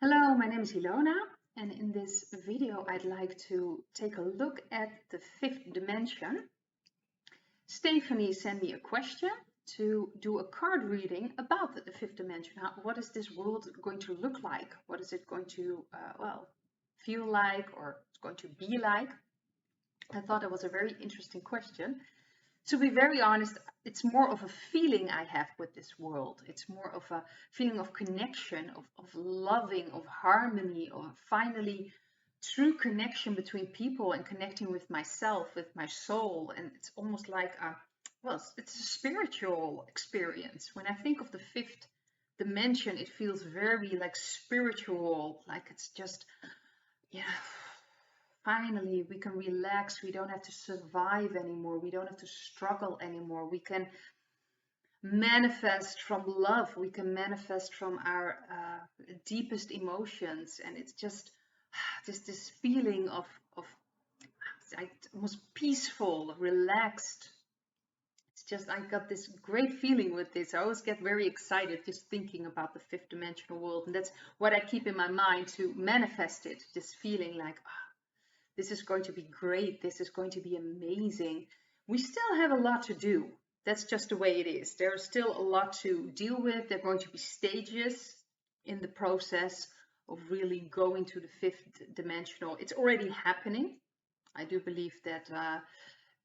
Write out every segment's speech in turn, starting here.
Hello, my name is Ilona, and in this video I'd like to take a look at the fifth dimension. Stephanie sent me a question to do a card reading about the fifth dimension. What is this world going to look like? What is it going to, feel like, or it's going to be like? I thought it was a very interesting question. To be very honest, it's more of a feeling I have with this world. It's more of a feeling of connection, of loving, of harmony, of finally true connection between people and connecting with myself, with my soul. And it's almost like it's a spiritual experience. When I think of the fifth dimension, it feels very like spiritual, like it's just, yeah, finally we can relax. We don't have to survive anymore. We don't have to struggle anymore. We can manifest from love. We can manifest from our deepest emotions. And it's just this feeling of almost peaceful, relaxed. It's just, I got this great feeling with this. I always get very excited just thinking about the fifth dimensional world. And that's what I keep in my mind to manifest it. This feeling like, this is going to be great. This is going to be amazing. We still have a lot to do. That's just the way it is. There's still a lot to deal with. There are going to be stages in the process of really going to the fifth dimensional. It's already happening. I do believe that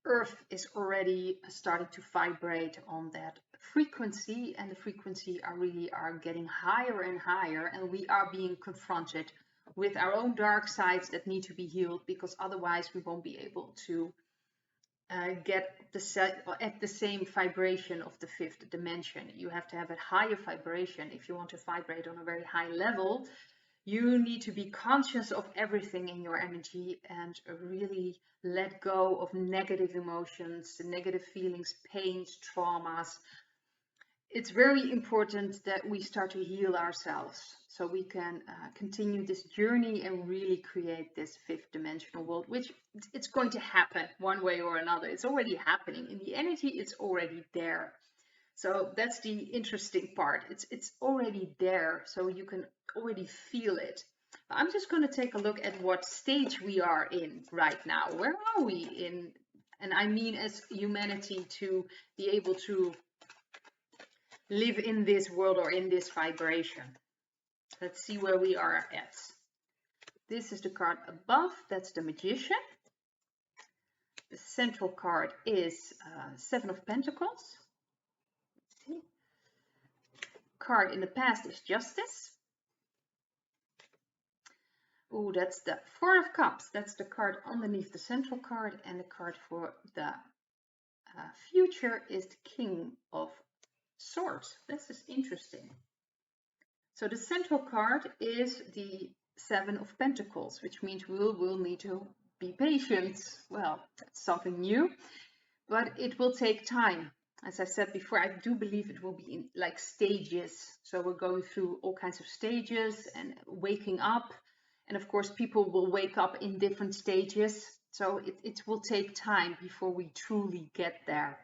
Earth is already starting to vibrate on that frequency, and the frequency are getting higher and higher, and we are being confronted with our own dark sides that need to be healed, because otherwise we won't be able to get at the same vibration of the fifth dimension. You have to have a higher vibration if you want to vibrate on a very high level. You need to be conscious of everything in your energy and really let go of negative emotions, negative feelings, pains, traumas. It's very important that we start to heal ourselves so we can continue this journey and really create this fifth dimensional world, which it's going to happen one way or another. It's already happening. In the energy, it's already there. So that's the interesting part. It's already there, so you can already feel it. I'm just going to take a look at what stage we are in right now. Where are we in? And I mean as humanity, to be able to live in this world or in this vibration. Let's see where we are at. This is the card above. That's the Magician. The central card is Seven of Pentacles. Let's see. Card in the past is Justice. Oh, that's the Four of Cups. That's the card underneath the central card, and the card for the future is the King of Swords. This is interesting. So the central card is the Seven of Pentacles, which means we will need to be patient. Well, that's something new, but it will take time. As I said before, I do believe it will be in like stages. So we're going through all kinds of stages and waking up. And of course, people will wake up in different stages. So it will take time before we truly get there.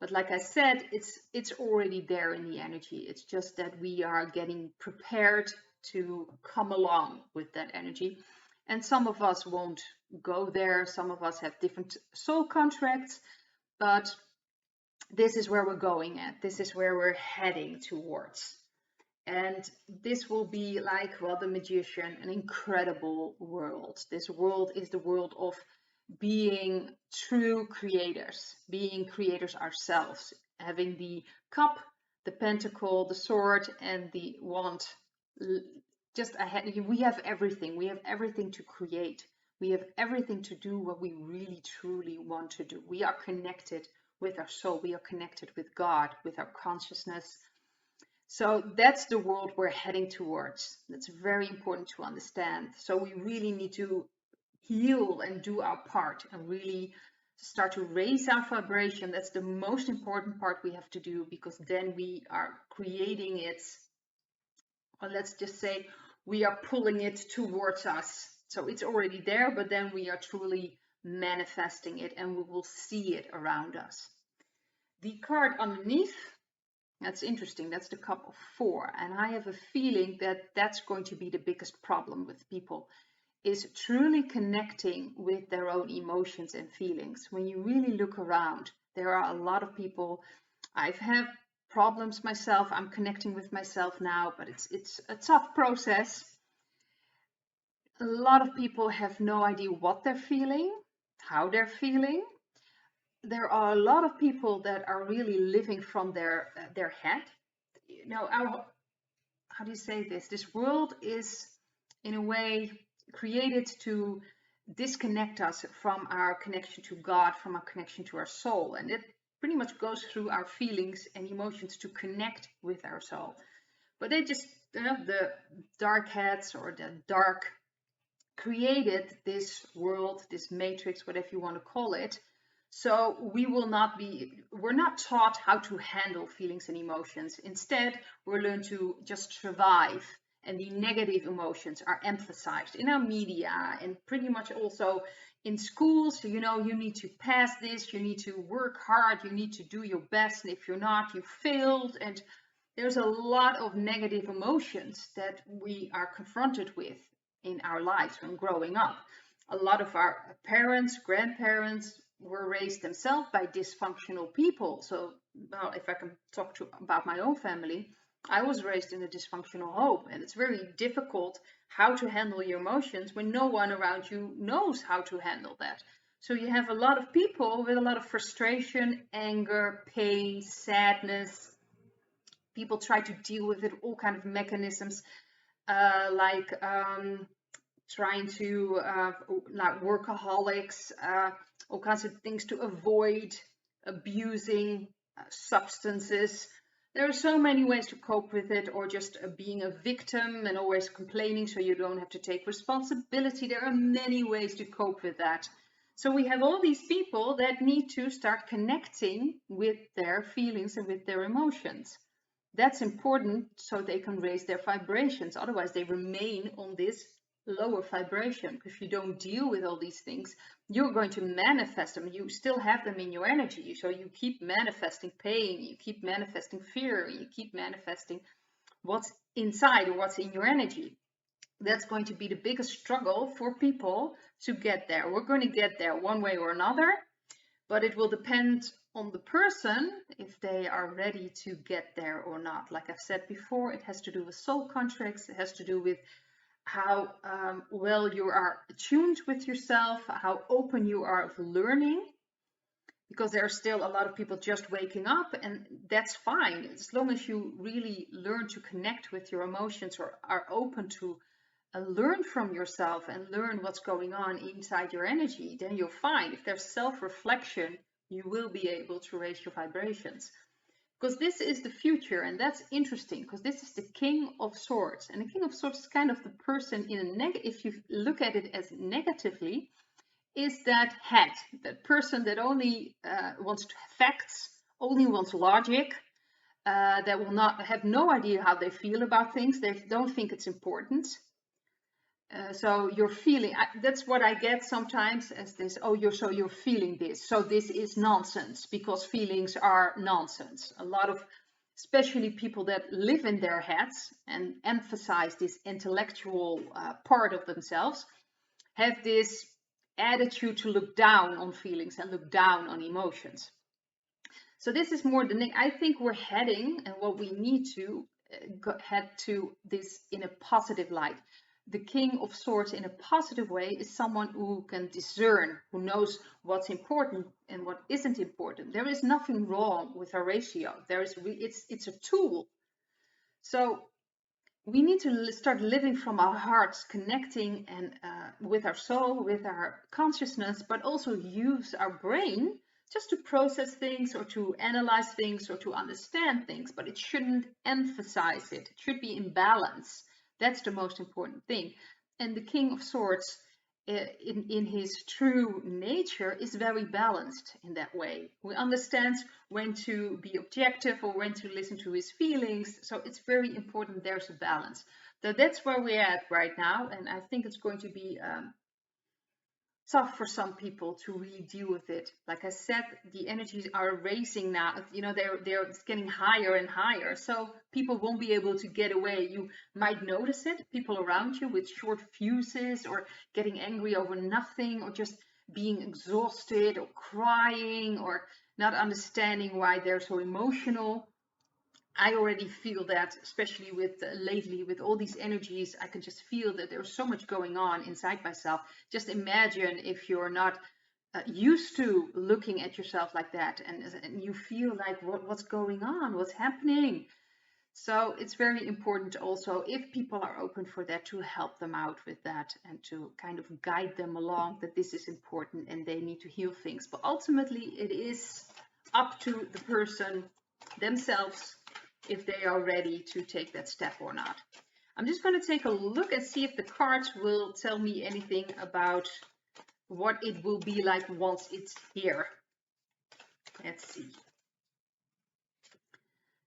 But like I said, it's already there in the energy. It's just that we are getting prepared to come along with that energy. And some of us won't go there. Some of us have different soul contracts. But this is where we're going at. This is where we're heading towards. And this will be like, well, the Magician, an incredible world. This world is the world of being true creators, being creators ourselves, having the cup, the pentacle, the sword, and the wand just ahead. We have everything. We have everything to create. We have everything to do what we really, truly want to do. We are connected with our soul. We are connected with God, with our consciousness. So that's the world we're heading towards. That's very important to understand. So we really need to heal and do our part and really start to raise our vibration. That's the most important part we have to do, because then we are creating it, or let's just say we are pulling it towards us. So it's already there, but then we are truly manifesting it and we will see it around us. The card underneath, That's interesting. That's the cup of 4. And I have a feeling that that's going to be the biggest problem with people, is truly connecting with their own emotions and feelings. When you really look around, there are a lot of people. I've had problems myself. I'm connecting with myself now, but it's a tough process. A lot of people have no idea what they're feeling, how they're feeling. There are a lot of people that are really living from their head. You know, how do you say this? This world is, in a way, created to disconnect us from our connection to God, from our connection to our soul. And it pretty much goes through our feelings and emotions to connect with our soul. But they just, the dark heads or the dark created this world, this matrix, whatever you want to call it. So we're not taught how to handle feelings and emotions. Instead, we're learned to just survive. And the negative emotions are emphasized in our media and pretty much also in schools. You know, you need to pass this, you need to work hard, you need to do your best. And if you're not, you failed. And there's a lot of negative emotions that we are confronted with in our lives when growing up. A lot of our parents, grandparents were raised themselves by dysfunctional people. So, well, if I can talk about my own family, I was raised in a dysfunctional home, and it's very difficult how to handle your emotions when no one around you knows how to handle that. So you have a lot of people with a lot of frustration, anger, pain, sadness. People try to deal with it, all kind of mechanisms, like trying to, like workaholics, all kinds of things to avoid abusing substances. There are so many ways to cope with it, or just being a victim and always complaining so you don't have to take responsibility. There are many ways to cope with that. So we have all these people that need to start connecting with their feelings and with their emotions. That's important so they can raise their vibrations. Otherwise, they remain on this lower vibration. If you don't deal with all these things, you're going to manifest them. You still have them in your energy. So you keep manifesting pain, you keep manifesting fear, you keep manifesting what's inside or what's in your energy. That's going to be the biggest struggle for people to get there. We're going to get there one way or another, but it will depend on the person if they are ready to get there or not. Like I've said before, it has to do with soul contracts. It has to do with how well you are attuned with yourself, how open you are of learning, because there are still a lot of people just waking up, and that's fine. As long as you really learn to connect with your emotions or are open to learn from yourself and learn what's going on inside your energy, then you're fine. If there's self-reflection, you will be able to raise your vibrations. Because this is the future, and that's interesting, because this is the King of Swords. And the King of Swords is kind of the person in a if you look at it as negatively, is that head, that person that only wants facts, only wants logic, that will not have no idea how they feel about things. They don't think it's important. So you're feeling, that's what I get sometimes as this, oh, you're feeling this. So this is nonsense, because feelings are nonsense. A lot of, especially people that live in their heads and emphasize this intellectual part of themselves, have this attitude to look down on feelings and look down on emotions. So this is more I think we're heading, and what we need to head to this in a positive light. The King of Swords in a positive way is someone who can discern, who knows what's important and what isn't important. There is nothing wrong with our ratio. It's a tool. So we need to start living from our hearts, connecting and with our soul, with our consciousness, but also use our brain just to process things or to analyze things or to understand things. But it shouldn't emphasize it. It should be in balance. That's the most important thing. And the King of Swords, in his true nature, is very balanced in that way. He understands when to be objective or when to listen to his feelings. So it's very important there's a balance. So that's where we're at right now. And I think it's going to be tough for some people to really deal with it. Like I said, the energies are raising now. You know, they're getting higher and higher. So people won't be able to get away. You might notice it, people around you with short fuses or getting angry over nothing or just being exhausted or crying or not understanding why they're so emotional. I already feel that, especially with lately, with all these energies, I can just feel that there's so much going on inside myself. Just imagine if you're not used to looking at yourself like that, and you feel like what's going on, what's happening. So it's very important also, if people are open for that, to help them out with that and to kind of guide them along that this is important and they need to heal things. But ultimately, it is up to the person themselves if they are ready to take that step or not. I'm just going to take a look and see if the cards will tell me anything about what it will be like once it's here. Let's see.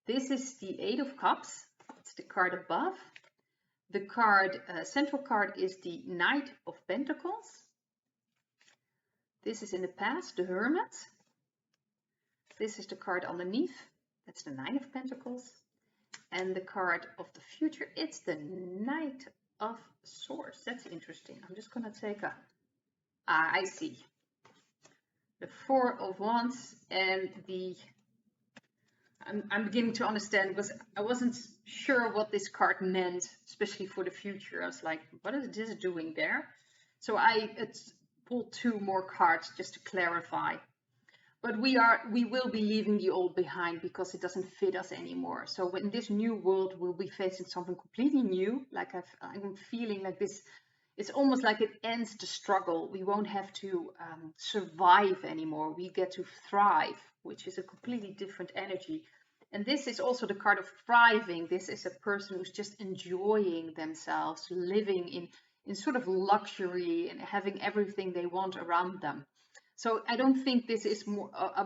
This is the Eight of Cups. It's the card above. The card, central card, is the Knight of Pentacles. This is in the past, the Hermit. This is the card underneath. That's the Nine of Pentacles. And the card of the future, it's the Knight of Swords. That's interesting. I'm just going to take a... I see. The Four of Wands and the... I'm beginning to understand, because I wasn't sure what this card meant, especially for the future. I was like, what is this doing there? So I pulled two more cards just to clarify. But we will be leaving the old behind because it doesn't fit us anymore. So in this new world, we'll be facing something completely new. Like I'm feeling like this, it's almost like it ends the struggle. We won't have to survive anymore. We get to thrive, which is a completely different energy. And this is also the card of thriving. This is a person who's just enjoying themselves, living in sort of luxury and having everything they want around them. So I don't think this is more a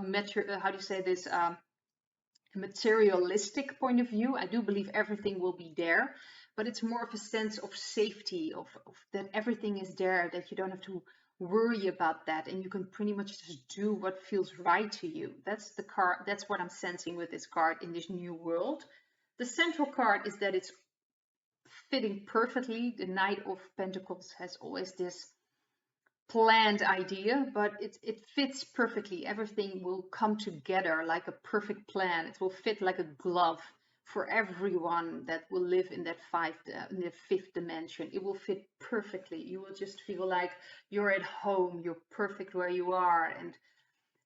materialistic point of view. I do believe everything will be there, but it's more of a sense of safety, of that everything is there, that you don't have to worry about that, and you can pretty much just do what feels right to you. That's the card. That's what I'm sensing with this card in this new world. The central card is that it's fitting perfectly. The Knight of Pentacles has always this planned idea, but it fits perfectly. Everything will come together like a perfect plan. It will fit like a glove for everyone that will live in that in the fifth dimension. It will fit perfectly. You will just feel like you're at home, you're perfect where you are, and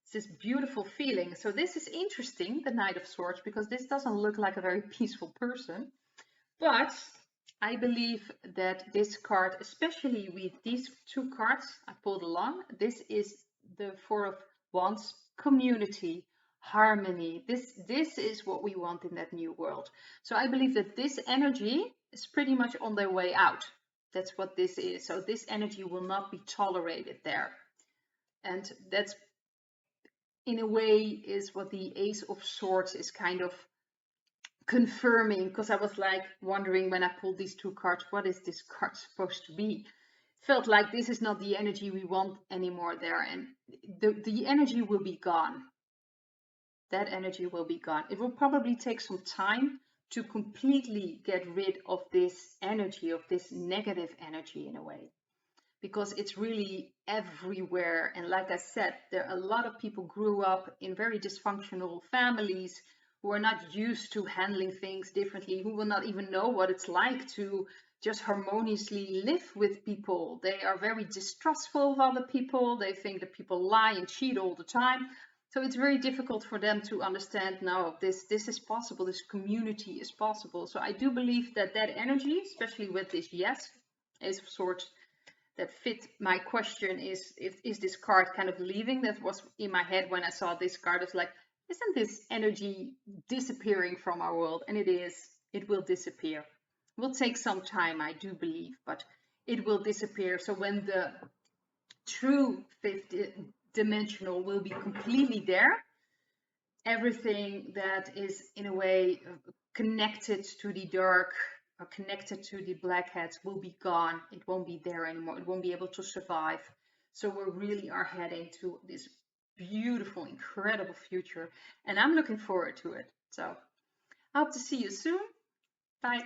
it's this beautiful feeling. So this is interesting, the Knight of Swords, because this doesn't look like a very peaceful person, but I believe that this card, especially with these two cards I pulled along, this is the Four of Wands, community, harmony. This is what we want in that new world. So I believe that this energy is pretty much on their way out. That's what this is. So this energy will not be tolerated there. And that's, in a way, is what the Ace of Swords is kind of confirming, because I was like wondering when I pulled these two cards, what is this card supposed to be? Felt like this is not the energy we want anymore there, and the energy will be gone. That energy will be gone. It will probably take some time to completely get rid of this energy, of this negative energy in a way, because it's really everywhere. And like I said, there are a lot of people grew up in very dysfunctional families who are not used to handling things differently, who will not even know what it's like to just harmoniously live with people. They are very distrustful of other people. They think that people lie and cheat all the time. So it's very difficult for them to understand, no, this is possible, this community is possible. So I do believe that that energy, especially with this Ace of Swords, that fit my question is this card kind of leaving? That was in my head when I saw this card. It's like, isn't this energy disappearing from our world? And it is. It will disappear. It will take some time, I do believe, but it will disappear. So when the true fifth dimensional will be completely there, everything that is in a way connected to the dark, or connected to the black hats, will be gone. It won't be there anymore. It won't be able to survive. So we really are heading to this beautiful, incredible future, and I'm looking forward to it. So I hope to see you soon. Bye.